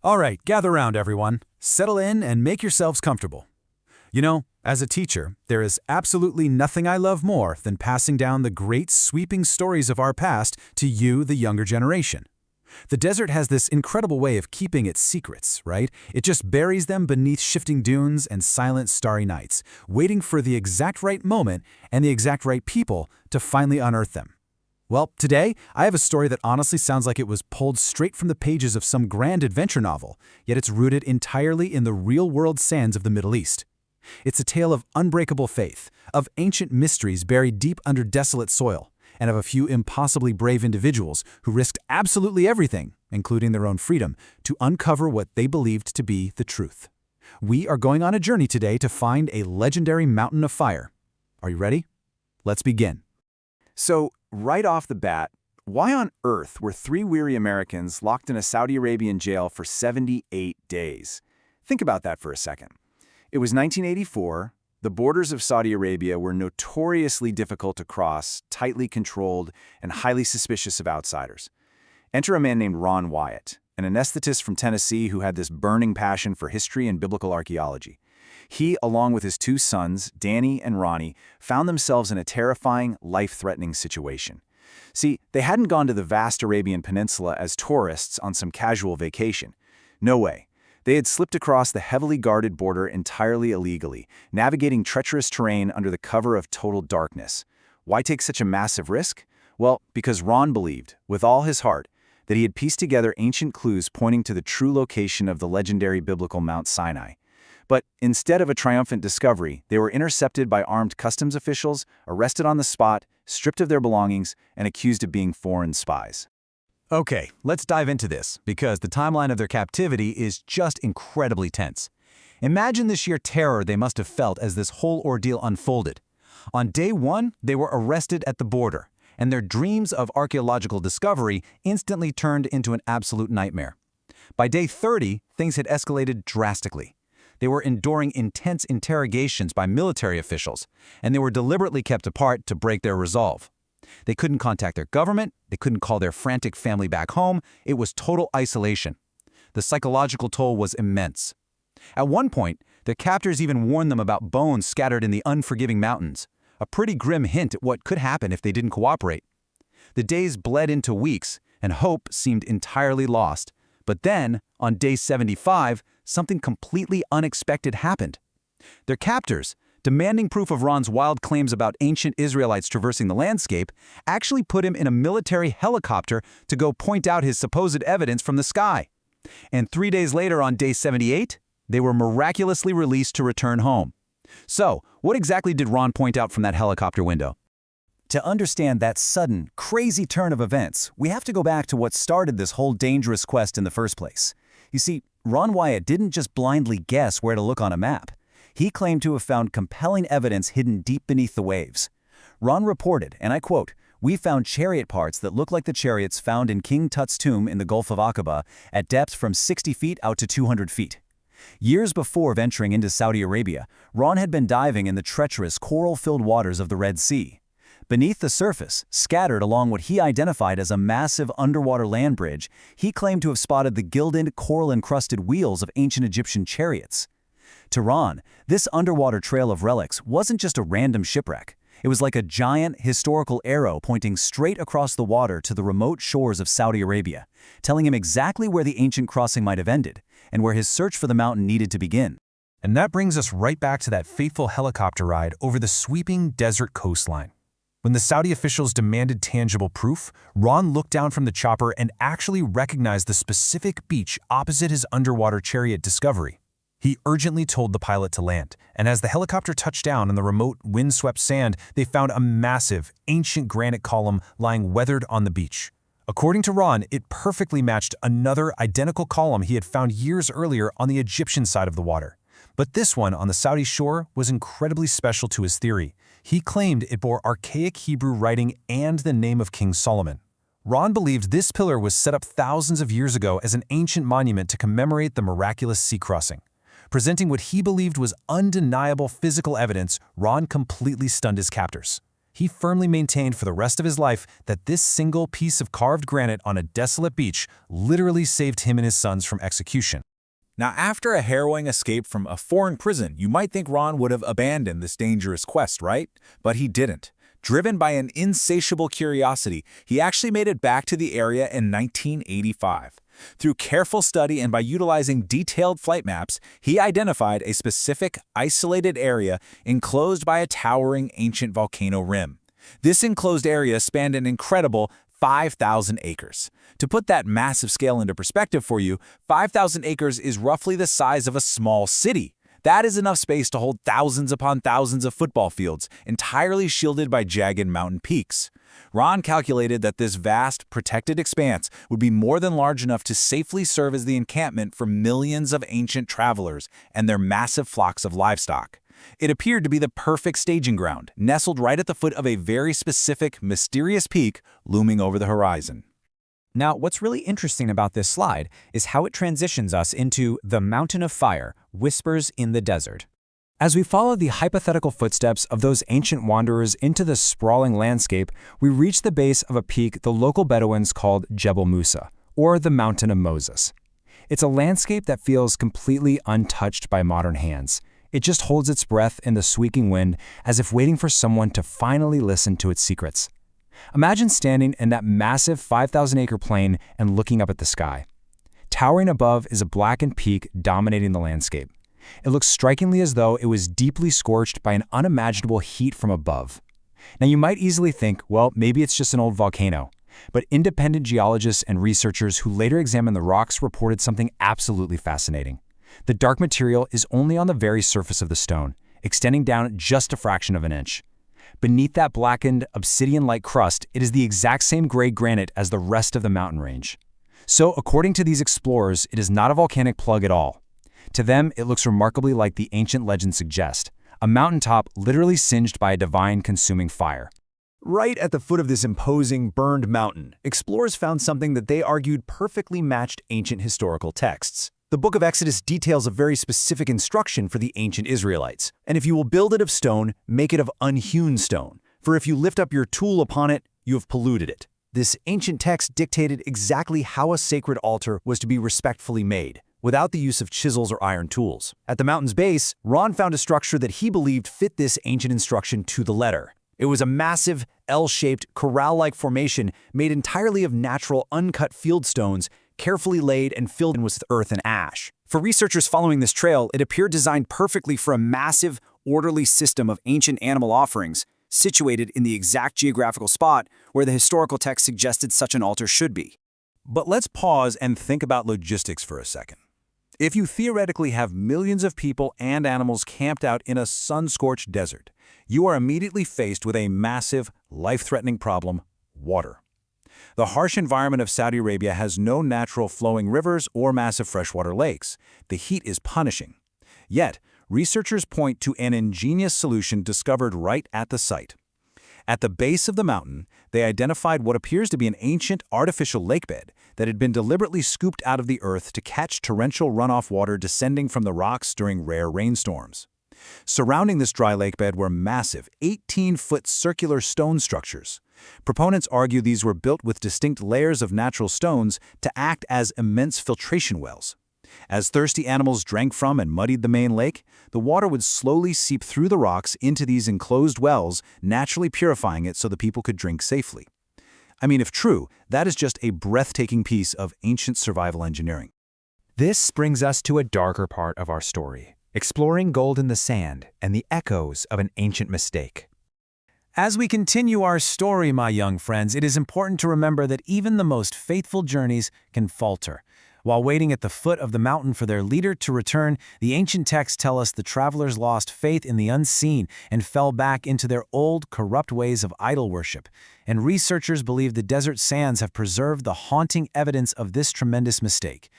All right, gather round, everyone. Settle in and make yourselves comfortable. You know, as a teacher, there is absolutely nothing I love more than passing down the great sweeping stories of our past to you, the younger generation. The desert has this incredible way of keeping its secrets, right? It just buries them beneath shifting dunes and silent starry nights, waiting for the exact right moment and the exact right people to finally unearth them. Well, today, I have a story that honestly sounds like it was pulled straight from the pages of some grand adventure novel, yet it's rooted entirely in the real-world sands of the Middle East. It's a tale of unbreakable faith, of ancient mysteries buried deep under desolate soil, and of a few impossibly brave individuals who risked absolutely everything, including their own freedom, to uncover what they believed to be the truth. We are going on a journey today to find a legendary mountain of fire. Are you ready? Let's begin. So, right off the bat, why on earth were 3 weary Americans locked in a Saudi Arabian jail for 78 days? Think about that for a second. It was 1984. The borders of Saudi Arabia were notoriously difficult to cross, tightly controlled, and highly suspicious of outsiders. Enter a man named Wyatt, an anesthetist from Tennessee who had this burning passion for history and biblical archaeology. He, along with his 2 sons, Danny and Ronnie, found themselves in a terrifying, life-threatening situation. See, they hadn't gone to the vast Arabian Peninsula as tourists on some casual vacation. No way. They had slipped across the heavily guarded border entirely illegally, navigating treacherous terrain under the cover of total darkness. Why take such a massive risk? Well, because Ron believed, with all his heart, that he had pieced together ancient clues pointing to the true location of the legendary biblical Mount Sinai. But instead of a triumphant discovery, they were intercepted by armed customs officials, arrested on the spot, stripped of their belongings, and accused of being foreign spies. Okay, let's dive into this, because the timeline of their captivity is just incredibly tense. Imagine the sheer terror they must have felt as this whole ordeal unfolded. On day 1, they were arrested at the border, and their dreams of archaeological discovery instantly turned into an absolute nightmare. By day 30, things had escalated drastically. They were enduring intense interrogations by military officials, and they were deliberately kept apart to break their resolve. They couldn't contact their government, they couldn't call their frantic family back home, it was total isolation. The psychological toll was immense. At one point, their captors even warned them about bones scattered in the unforgiving mountains, a pretty grim hint at what could happen if they didn't cooperate. The days bled into weeks, and hope seemed entirely lost. But then, on day 75, something completely unexpected happened. Their captors, demanding proof of Ron's wild claims about ancient Israelites traversing the landscape, actually put him in a military helicopter to go point out his supposed evidence from the sky. And 3 days later, on day 78, they were miraculously released to return home. So, what exactly did Ron point out from that helicopter window? To understand that sudden, crazy turn of events, we have to go back to what started this whole dangerous quest in the first place. You see, Wyatt didn't just blindly guess where to look on a map. He claimed to have found compelling evidence hidden deep beneath the waves. Ron reported, and I quote, "We found chariot parts that look like the chariots found in King Tut's tomb in the Gulf of Aqaba at depths from 60 feet out to 200 feet. Years before venturing into Saudi Arabia, Ron had been diving in the treacherous, coral-filled waters of the Red Sea. Beneath the surface, scattered along what he identified as a massive underwater land bridge, he claimed to have spotted the gilded, coral-encrusted wheels of ancient Egyptian chariots. To Ron, this underwater trail of relics wasn't just a random shipwreck. It was like a giant, historical arrow pointing straight across the water to the remote shores of Saudi Arabia, telling him exactly where the ancient crossing might have ended, and where his search for the mountain needed to begin. And that brings us right back to that fateful helicopter ride over the sweeping desert coastline. When the Saudi officials demanded tangible proof, Ron looked down from the chopper and actually recognized the specific beach opposite his underwater chariot discovery. He urgently told the pilot to land, and as the helicopter touched down on the remote, wind-swept sand, they found a massive, ancient granite column lying weathered on the beach. According to Ron, it perfectly matched another identical column he had found years earlier on the Egyptian side of the water. But this one on the Saudi shore was incredibly special to his theory. He claimed it bore archaic Hebrew writing and the name of King Solomon. Ron believed this pillar was set up thousands of years ago as an ancient monument to commemorate the miraculous sea crossing. Presenting what he believed was undeniable physical evidence, Ron completely stunned his captors. He firmly maintained for the rest of his life that this single piece of carved granite on a desolate beach literally saved him and his sons from execution. Now, after a harrowing escape from a foreign prison, you might think Ron would have abandoned this dangerous quest, right? But he didn't. Driven by an insatiable curiosity, he actually made it back to the area in 1985. Through careful study and by utilizing detailed flight maps, he identified a specific, isolated area enclosed by a towering ancient volcano rim. This enclosed area spanned an incredible 5,000 acres. To put that massive scale into perspective for you, 5,000 acres is roughly the size of a small city. That is enough space to hold thousands upon thousands of football fields, entirely shielded by jagged mountain peaks. Ron calculated that this vast, protected expanse would be more than large enough to safely serve as the encampment for millions of ancient travelers and their massive flocks of livestock. It appeared to be the perfect staging ground, nestled right at the foot of a very specific, mysterious peak looming over the horizon. Now, what's really interesting about this slide is how it transitions us into the Mountain of Fire, Whispers in the Desert. As we follow the hypothetical footsteps of those ancient wanderers into the sprawling landscape, we reach the base of a peak the local Bedouins called Jebel Musa, or the Mountain of Moses. It's a landscape that feels completely untouched by modern hands. It just holds its breath in the sweeping wind as if waiting for someone to finally listen to its secrets. Imagine standing in that massive 5,000-acre plain and looking up at the sky. Towering above is a blackened peak dominating the landscape. It looks strikingly as though it was deeply scorched by an unimaginable heat from above. Now, you might easily think, well, maybe it's just an old volcano. But independent geologists and researchers who later examined the rocks reported something absolutely fascinating. The dark material is only on the very surface of the stone, extending down just a fraction of an inch. Beneath that blackened, obsidian-like crust, it is the exact same gray granite as the rest of the mountain range. So, according to these explorers, it is not a volcanic plug at all. To them, it looks remarkably like the ancient legends suggest, a mountaintop literally singed by a divine consuming fire. Right at the foot of this imposing, burned mountain, explorers found something that they argued perfectly matched ancient historical texts. The book of Exodus details a very specific instruction for the ancient Israelites. And if you will build it of stone, make it of unhewn stone. For if you lift up your tool upon it, you have polluted it. This ancient text dictated exactly how a sacred altar was to be respectfully made, without the use of chisels or iron tools. At the mountain's base, Ron found a structure that he believed fit this ancient instruction to the letter. It was a massive, L-shaped, corral-like formation made entirely of natural, uncut field stones, carefully laid and filled in with earth and ash. For researchers following this trail, it appeared designed perfectly for a massive, orderly system of ancient animal offerings, situated in the exact geographical spot where the historical text suggested such an altar should be. But let's pause and think about logistics for a second. If you theoretically have millions of people and animals camped out in a sun-scorched desert, you are immediately faced with a massive, life-threatening problem: water. The harsh environment of Saudi Arabia has no natural flowing rivers or massive freshwater lakes. The heat is punishing. Yet, researchers point to an ingenious solution discovered right at the site. At the base of the mountain, they identified what appears to be an ancient artificial lakebed that had been deliberately scooped out of the earth to catch torrential runoff water descending from the rocks during rare rainstorms. Surrounding this dry lakebed were massive, 18-foot circular stone structures. Proponents argue these were built with distinct layers of natural stones to act as immense filtration wells. As thirsty animals drank from and muddied the main lake, the water would slowly seep through the rocks into these enclosed wells, naturally purifying it so the people could drink safely. I mean, if true, that is just a breathtaking piece of ancient survival engineering. This brings us to a darker part of our story, exploring gold in the sand and the echoes of an ancient mistake. As we continue our story, my young friends, it is important to remember that even the most faithful journeys can falter. While waiting at the foot of the mountain for their leader to return, the ancient texts tell us the travelers lost faith in the unseen and fell back into their old, corrupt ways of idol worship. And researchers believe the desert sands have preserved the haunting evidence of this tremendous mistake.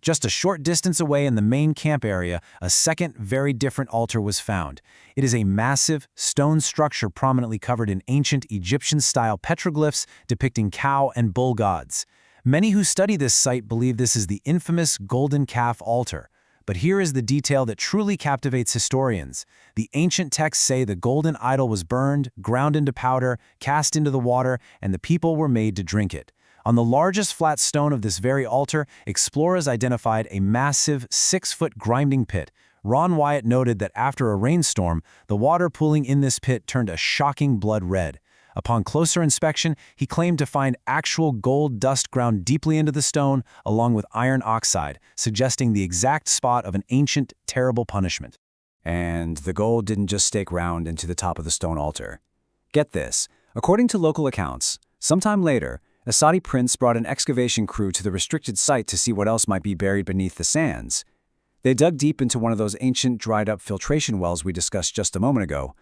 Just a short distance away in the main camp area, a second, very different altar was found. It is a massive, stone structure prominently covered in ancient Egyptian-style petroglyphs depicting cow and bull gods. Many who study this site believe this is the infamous Golden Calf altar. But here is the detail that truly captivates historians. The ancient texts say the golden idol was burned, ground into powder, cast into the water, and the people were made to drink it. On the largest flat stone of this very altar, explorers identified a massive 6-foot grinding pit. Ron Wyatt noted that after a rainstorm, the water pooling in this pit turned a shocking blood red. Upon closer inspection, he claimed to find actual gold dust ground deeply into the stone, along with iron oxide, suggesting the exact spot of an ancient, terrible punishment. And the gold didn't just stake round into the top of the stone altar. Get this, according to local accounts, sometime later, a Saudi prince brought an excavation crew to the restricted site to see what else might be buried beneath the sands. They dug deep into one of those ancient dried-up filtration wells we discussed just a moment ago.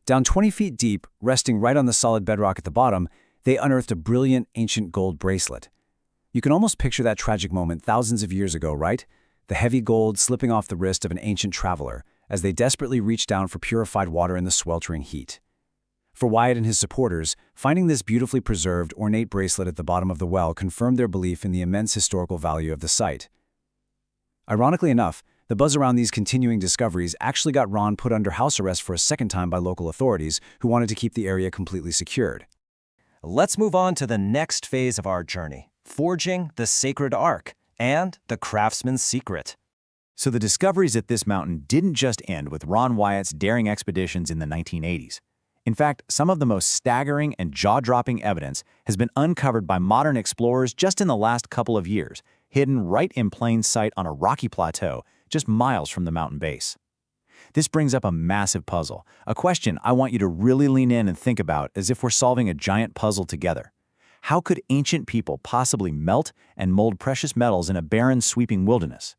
Down 20 feet deep, resting right on the solid bedrock at the bottom, they unearthed a brilliant ancient gold bracelet. You can almost picture that tragic moment thousands of years ago, right? The heavy gold slipping off the wrist of an ancient traveler as they desperately reached down for purified water in the sweltering heat. For Wyatt and his supporters, finding this beautifully preserved, ornate bracelet at the bottom of the well confirmed their belief in the immense historical value of the site. Ironically enough, the buzz around these continuing discoveries actually got Ron put under house arrest for a second time by local authorities who wanted to keep the area completely secured. Let's move on to the next phase of our journey, forging the sacred ark and the craftsman's secret. So the discoveries at this mountain didn't just end with Ron Wyatt's daring expeditions in the 1980s. In fact, some of the most staggering and jaw-dropping evidence has been uncovered by modern explorers just in the last couple of years, hidden right in plain sight on a rocky plateau just miles from the mountain base. This brings up a massive puzzle, a question I want you to really lean in and think about as if we're solving a giant puzzle together. How could ancient people possibly melt and mold precious metals in a barren, sweeping wilderness?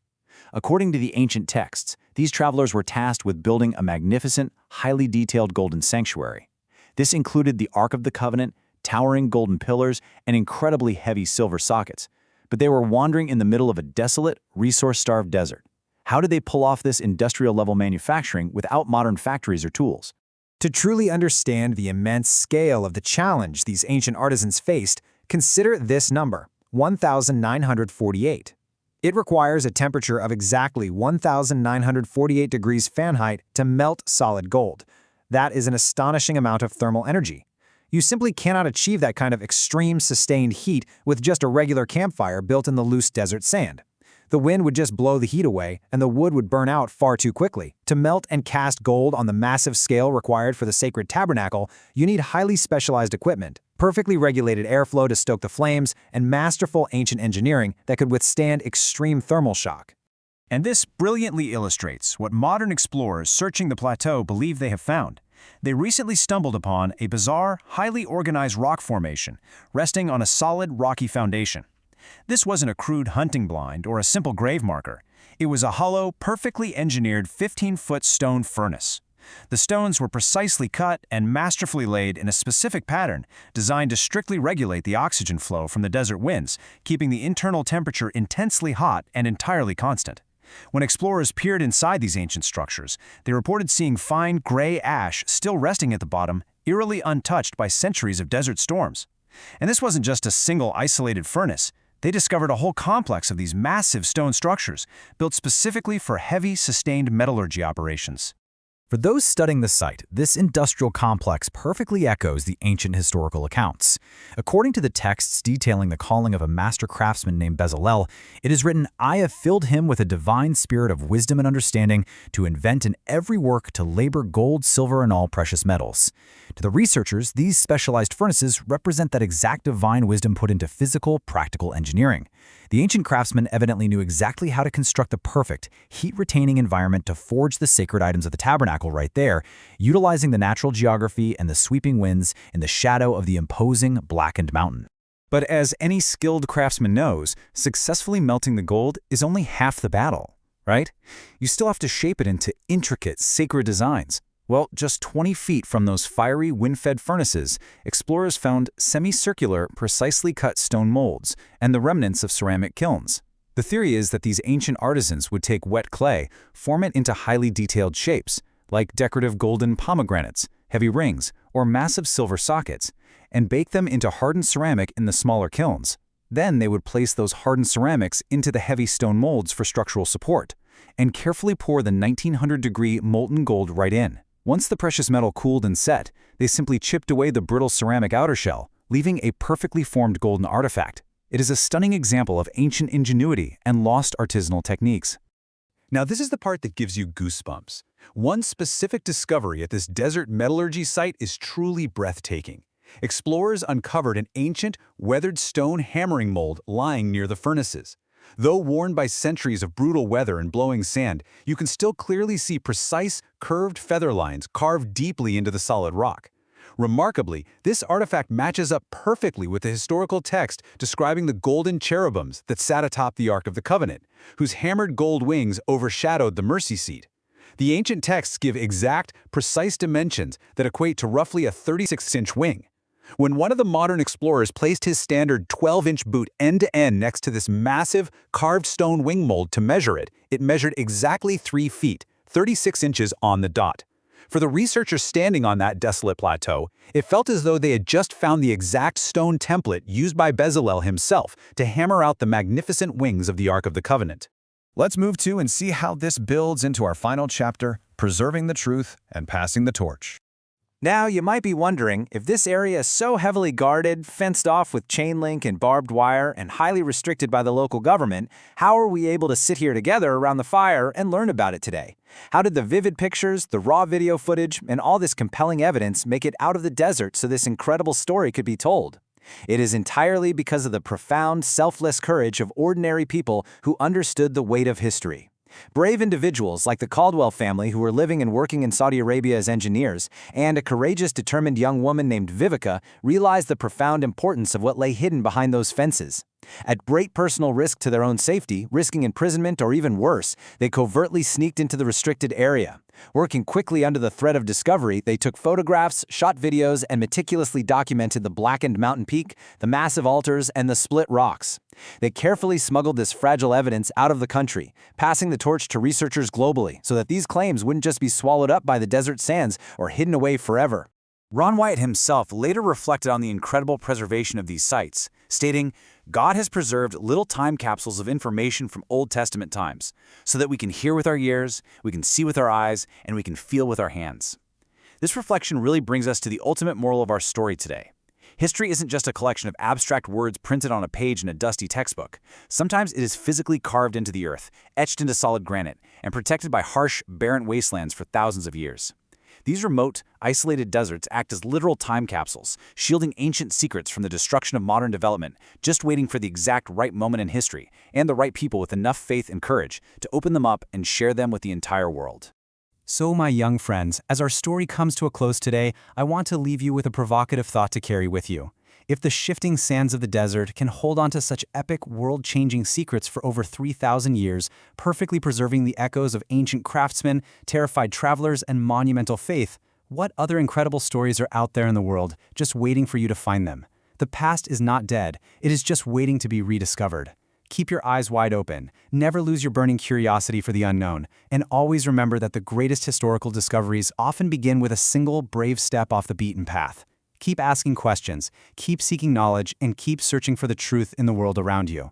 According to the ancient texts, these travelers were tasked with building a magnificent, highly detailed golden sanctuary. This included the Ark of the Covenant, towering golden pillars, and incredibly heavy silver sockets. But they were wandering in the middle of a desolate, resource-starved desert. How did they pull off this industrial-level manufacturing without modern factories or tools? To truly understand the immense scale of the challenge these ancient artisans faced, consider this number, 1,948. It requires a temperature of exactly 1,948 degrees Fahrenheit to melt solid gold. That is an astonishing amount of thermal energy. You simply cannot achieve that kind of extreme sustained heat with just a regular campfire built in the loose desert sand. The wind would just blow the heat away, and the wood would burn out far too quickly. To melt and cast gold on the massive scale required for the sacred tabernacle, you need highly specialized equipment, perfectly regulated airflow to stoke the flames, and masterful ancient engineering that could withstand extreme thermal shock. And this brilliantly illustrates what modern explorers searching the plateau believe they have found. They recently stumbled upon a bizarre, highly organized rock formation, resting on a solid, rocky foundation. This wasn't a crude hunting blind or a simple grave marker. It was a hollow, perfectly engineered 15-foot stone furnace. The stones were precisely cut and masterfully laid in a specific pattern designed to strictly regulate the oxygen flow from the desert winds, keeping the internal temperature intensely hot and entirely constant. When explorers peered inside these ancient structures, they reported seeing fine gray ash still resting at the bottom, eerily untouched by centuries of desert storms. And this wasn't just a single isolated furnace. They discovered a whole complex of these massive stone structures, built specifically for heavy, sustained metallurgy operations. For those studying the site, this industrial complex perfectly echoes the ancient historical accounts. According to the texts detailing the calling of a master craftsman named Bezalel, it is written, "I have filled him with a divine spirit of wisdom and understanding to invent in every work to labor gold, silver, and all precious metals." To the researchers, these specialized furnaces represent that exact divine wisdom put into physical, practical engineering. The ancient craftsmen evidently knew exactly how to construct the perfect, heat-retaining environment to forge the sacred items of the tabernacle right there, utilizing the natural geography and the sweeping winds in the shadow of the imposing, blackened mountain. But as any skilled craftsman knows, successfully melting the gold is only half the battle, right? You still have to shape it into intricate, sacred designs. Well, just 20 feet from those fiery, wind-fed furnaces, explorers found semicircular, precisely cut stone molds and the remnants of ceramic kilns. The theory is that these ancient artisans would take wet clay, form it into highly detailed shapes, like decorative golden pomegranates, heavy rings, or massive silver sockets, and bake them into hardened ceramic in the smaller kilns. Then they would place those hardened ceramics into the heavy stone molds for structural support. and carefully pour the 1900-degree molten gold right in. Once the precious metal cooled and set, they simply chipped away the brittle ceramic outer shell, leaving a perfectly formed golden artifact. It is a stunning example of ancient ingenuity and lost artisanal techniques. Now this is the part that gives you goosebumps. One specific discovery at this desert metallurgy site is truly breathtaking. Explorers uncovered an ancient, weathered stone hammering mold lying near the furnaces. Though worn by centuries of brutal weather and blowing sand, you can still clearly see precise, curved feather lines carved deeply into the solid rock. Remarkably, this artifact matches up perfectly with the historical text describing the golden cherubims that sat atop the Ark of the Covenant, whose hammered gold wings overshadowed the mercy seat. The ancient texts give exact, precise dimensions that equate to roughly a 36-inch wing. When one of the modern explorers placed his standard 12-inch boot end-to-end next to this massive, carved stone wing mold to measure it, it measured exactly 3 feet, 36 inches on the dot. For the researchers standing on that desolate plateau, it felt as though they had just found the exact stone template used by Bezalel himself to hammer out the magnificent wings of the Ark of the Covenant. Let's move to and see how this builds into our final chapter, preserving the truth and passing the torch. Now, you might be wondering, if this area is so heavily guarded, fenced off with chain link and barbed wire, and highly restricted by the local government, how are we able to sit here together around the fire and learn about it today? How did the vivid pictures, the raw video footage, and all this compelling evidence make it out of the desert so this incredible story could be told? It is entirely because of the profound, selfless courage of ordinary people who understood the weight of history. Brave individuals like the Caldwell family who were living and working in Saudi Arabia as engineers, and a courageous, determined young woman named Vivica realized the profound importance of what lay hidden behind those fences. At great personal risk to their own safety, risking imprisonment or even worse, they covertly sneaked into the restricted area. Working quickly under the threat of discovery, they took photographs, shot videos, and meticulously documented the blackened mountain peak, the massive altars, and the split rocks. They carefully smuggled this fragile evidence out of the country, passing the torch to researchers globally so that these claims wouldn't just be swallowed up by the desert sands or hidden away forever. Ron Wyatt himself later reflected on the incredible preservation of these sites, stating, "God has preserved little time capsules of information from Old Testament times, so that we can hear with our ears, we can see with our eyes, and we can feel with our hands." This reflection really brings us to the ultimate moral of our story today. History isn't just a collection of abstract words printed on a page in a dusty textbook. Sometimes it is physically carved into the earth, etched into solid granite, and protected by harsh, barren wastelands for thousands of years. These remote, isolated deserts act as literal time capsules, shielding ancient secrets from the destruction of modern development, just waiting for the exact right moment in history and the right people with enough faith and courage to open them up and share them with the entire world. So, my young friends, as our story comes to a close today, I want to leave you with a provocative thought to carry with you. If the shifting sands of the desert can hold on to such epic, world-changing secrets for over 3,000 years, perfectly preserving the echoes of ancient craftsmen, terrified travelers, and monumental faith, what other incredible stories are out there in the world, just waiting for you to find them? The past is not dead, it is just waiting to be rediscovered. Keep your eyes wide open, never lose your burning curiosity for the unknown, and always remember that the greatest historical discoveries often begin with a single brave step off the beaten path. Keep asking questions, keep seeking knowledge, and keep searching for the truth in the world around you.